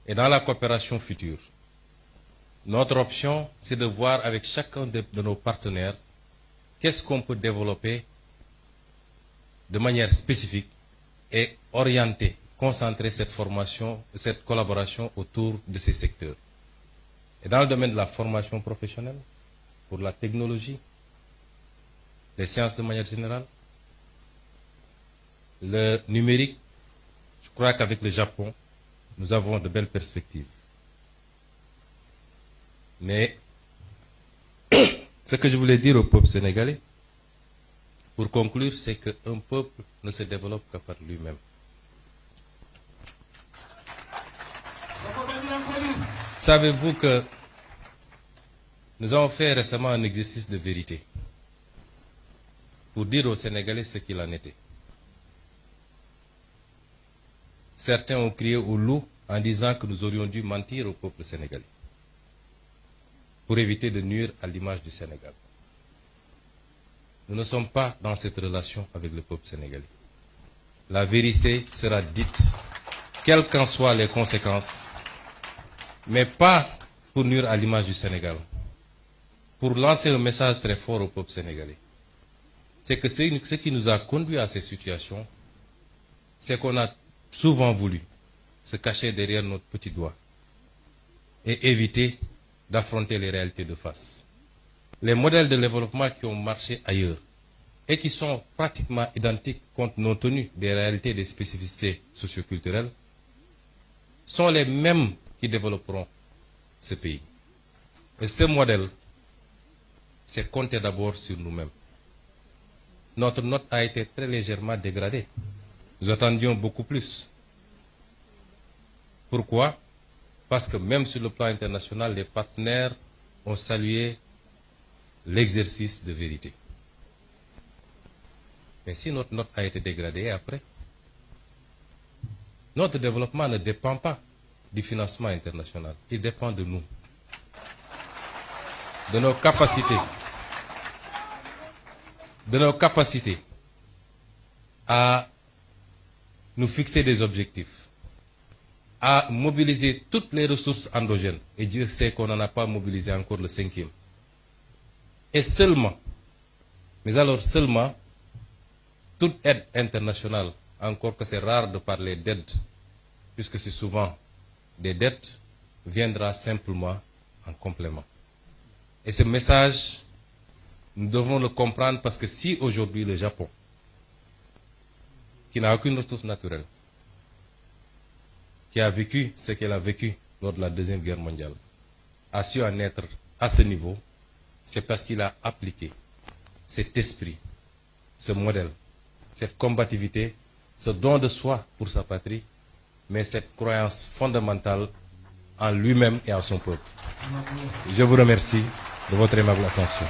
Et dans la coopération future, notre option, c'est de voir avec chacun de nos partenaires qu'est-ce qu'on peut développer de manière spécifique et orienter, concentrer cette formation, cette collaboration autour de ces secteurs. Et dans le domaine de la formation professionnelle, pour la technologie, les sciences de manière générale, le numérique, je crois qu'avec le Japon, nous avons de belles perspectives. Mais ce que je voulais dire au peuple sénégalais, pour conclure, c'est qu'un peuple ne se développe que par lui-même. Savez-vous que nous avons fait récemment un exercice de vérité pour dire aux Sénégalais ce qu'il en était. Certains ont crié au loup en disant que nous aurions dû mentir au peuple sénégalais pour éviter de nuire à l'image du Sénégal. Nous ne sommes pas dans cette relation avec le peuple sénégalais. La vérité sera dite, quelles qu'en soient les conséquences, mais pas pour nuire à l'image du Sénégal, pour lancer un message très fort au peuple sénégalais. C'est que ce qui nous a conduit à ces situations, c'est qu'on a souvent voulu se cacher derrière notre petit doigt et éviter d'affronter les réalités de face. Les modèles de développement qui ont marché ailleurs et qui sont pratiquement identiques compte tenu des réalités et des spécificités socioculturelles sont les mêmes qui développeront ce pays. Et ce modèle, c'est compter d'abord sur nous-mêmes. Notre note a été très légèrement dégradée. Nous attendions beaucoup plus. Pourquoi? Parce que même sur le plan international, les partenaires ont salué l'exercice de vérité. Mais si notre note a été dégradée après, notre développement ne dépend pas du financement international. Il dépend de nous, de nos capacités à nous fixer des objectifs, à mobiliser toutes les ressources endogènes. Et Dieu sait qu'on n'en a pas mobilisé encore le 5e. Et seulement, mais alors seulement, toute aide internationale, encore que c'est rare de parler d'aide, puisque c'est souvent des dettes, viendra simplement en complément. Et ce message, nous devons le comprendre parce que si aujourd'hui le Japon, qui n'a aucune ressource naturelle, qui a vécu ce qu'elle a vécu lors de la Deuxième Guerre mondiale, a su en être à ce niveau, c'est parce qu'il a appliqué cet esprit, ce modèle, cette combativité, ce don de soi pour sa patrie, mais cette croyance fondamentale en lui-même et en son peuple. Je vous remercie de votre aimable attention.